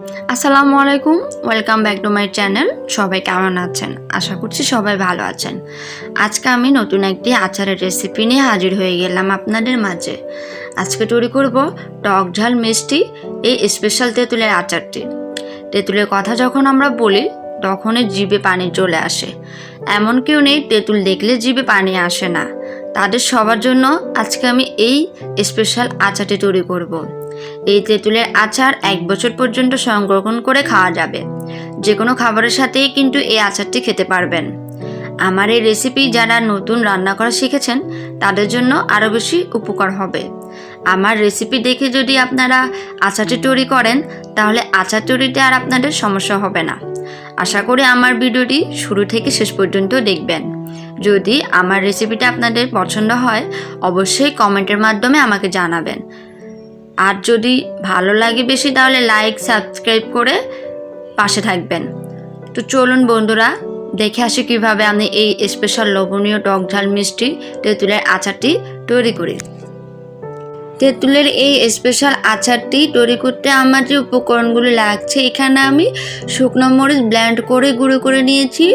আসসালামু আলাইকুম, welcome back to my channel. সবাই কেমন আছেন? আশা করছি সবাই ভালো আছেন। আজকে আমি নতুন একটি আচারের রেসিপি নিয়ে হাজির হয়ে গেলাম আপনাদের মাঝে। আজকে তৈরি করব টক ঝাল মিষ্টি এই স্পেশাল তেঁতুলের আচারটি। তেঁতুলের কথা যখন আমরা বলি তখনই জিভে পানি চলে আসে। এমন কেউ নেই তেঁতুল দেখলে জিভে পানি আসে না। তাদের সবার জন্য আজকে আমি এই স্পেশাল আচারটি তৈরি করব। এই তেঁতুলের আচার 1 বছর পর্যন্ত সংরক্ষণ করে খাওয়া যাবে। যে কোনো খাবারের সাথেই কিন্তু এই আচারটি খেতে পারবেন। আমার এই রেসিপি যারা নতুন রান্না করা শিখেছেন তাদের জন্য আরও বেশি উপকার হবে। আমার রেসিপি দেখে যদি আপনারা আচারটি তৈরি করেন তাহলে আচার তৈরিতে আর আপনাদের সমস্যা হবে না। আশা করি আমার ভিডিওটি শুরু থেকে শেষ পর্যন্ত দেখবেন। যদি আমার রেসিপিটা আপনাদের পছন্দ হয় অবশ্যই কমেন্টের মাধ্যমে আমাকে জানাবেন। আর যদি ভালো লাগে বেশি তাহলে লাইক সাবস্ক্রাইব করে পাশে থাকবেন। তো চলুন বন্ধুরা দেখে আসি কীভাবে আমি এই স্পেশাল লোভনীয় টক ঝাল মিষ্টি তেঁতুলের আচারটি তৈরি করি। তেঁতুলের এই স্পেশাল আচারটি তৈরি করতে আমার যে উপকরণগুলো লাগছে, এখানে আমি শুকনো মরিচ ব্লেন্ড করে গুঁড়ো করে নিয়েছি,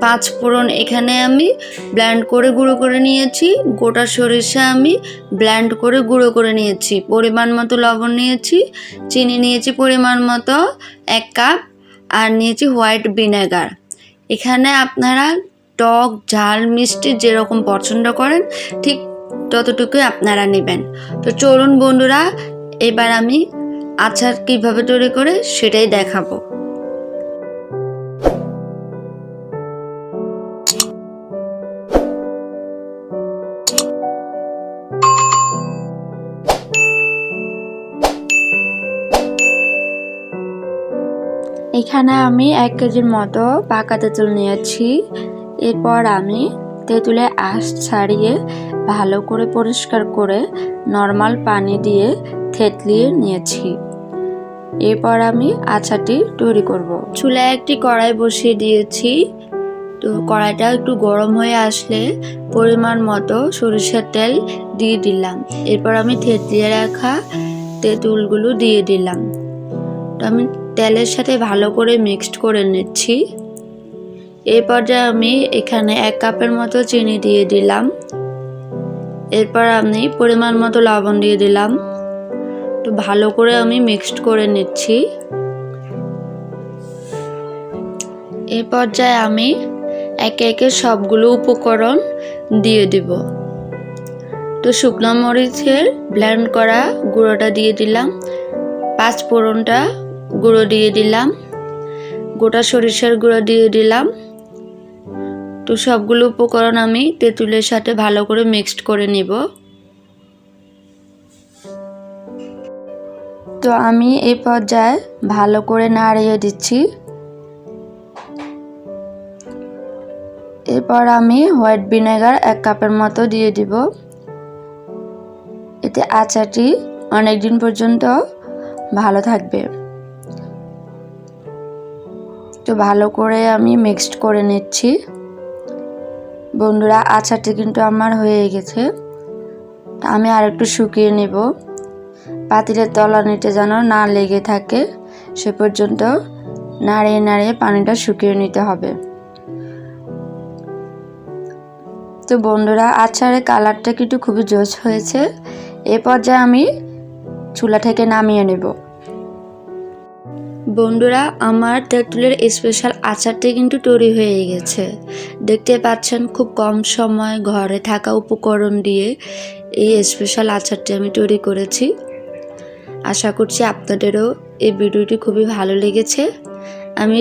5 ফোড়ন এখানে আমি ব্লেন্ড করে গুঁড়ো করে নিয়েছি, গোটা সরিষা আমি ব্লেন্ড করে গুঁড়ো করে নিয়েছি, পরিমাণ মতো লবণ নিয়েছি, চিনি নিয়েছি পরিমাণ মতো 1 কাপ, আর নিয়েছি হোয়াইট ভিনেগার। এখানে আপনারা টক ঝাল মিষ্টি যেরকম পছন্দ করেন ঠিক ততটুকুই আপনারা নেবেন। তো চলুন বন্ধুরা এবার আমি আচার কিভাবে তৈরি করে সেটাই দেখাবো। এখানে আমি 1 কেজির মতো পাকা তেঁতুল নিয়েছি। এরপর আমি তেঁতুলের আঁশ ছাড়িয়ে ভালো করে পরিষ্কার করে নর্মাল পানি দিয়ে থেতলিয়ে নিয়েছি। এরপর আমি আচারটি তৈরি করব। চুলায় একটি কড়াই বসিয়ে দিয়েছি। তো কড়াইটা একটু গরম হয়ে আসলে পরিমাণ মতো সরিষার তেল দিয়ে দিলাম। এরপর আমি থেতলিয়ে রাখা তেঁতুলগুলো দিয়ে দিলাম। তো আমি তেলের সাথে ভালো করে মিক্সড করে নিচ্ছি। এই পর্যায়ে আমি এখানে 1 কাপের মতো চিনি দিয়ে দিলাম। এরপর আমি পরিমাণ মতো লবণ দিয়ে দিলাম। তো ভালো করে আমি মিক্সড করে নিচ্ছি। এই পর্যায়ে আমি একে একে সবগুলো উপকরণ দিয়ে দিব। তো শুকনো মরিচের ব্লেন্ড করা গুঁড়োটা দিয়ে দিলাম, 5 ফোড়নটা গুঁড়ো দিয়ে দিলাম, গোটা সরিষার গুঁড়ো দিয়ে দিলাম। তো সবগুলো উপকরণ আমি তেঁতুলের সাথে ভালো করে মিক্সড করে নিব। তো আমি এই পর্যায়ে ভালো করে নাড়িয়ে দিচ্ছি। এরপর আমি হোয়াইট ভিনেগার 1 কাপের মতো দিয়ে দিব। এতে আচারটি অনেক দিন পর্যন্ত ভালো থাকবে। তো ভালো করে আমি মিক্সড করে নিচ্ছি। বন্ধুরা আচারটি কিন্তু আমার হয়ে গেছে। আমি আর একটু শুকিয়ে নেব। পাতিলের তলানিতে যেন না লেগে থাকে সে পর্যন্ত নাড়িয়ে নাড়িয়ে পানিটা শুকিয়ে নিতে হবে। তো বন্ধুরা আচারের কালারটা কিন্তু খুবই জোস হয়েছে। এই পর্যায়ে আমি চুলা থেকে নামিয়ে নেব। বন্ধুরা আমার তেঁতুলের স্পেশাল আচারটি কিন্তু তৈরি হয়ে গেছে। দেখতে পাচ্ছেন খুব কম সময় ঘরে থাকা উপকরণ দিয়ে এই স্পেশাল আচারটি আমি তৈরি করেছি। আশা করছি আপনাদেরও এই ভিডিওটি খুবই ভালো লেগেছে। আমি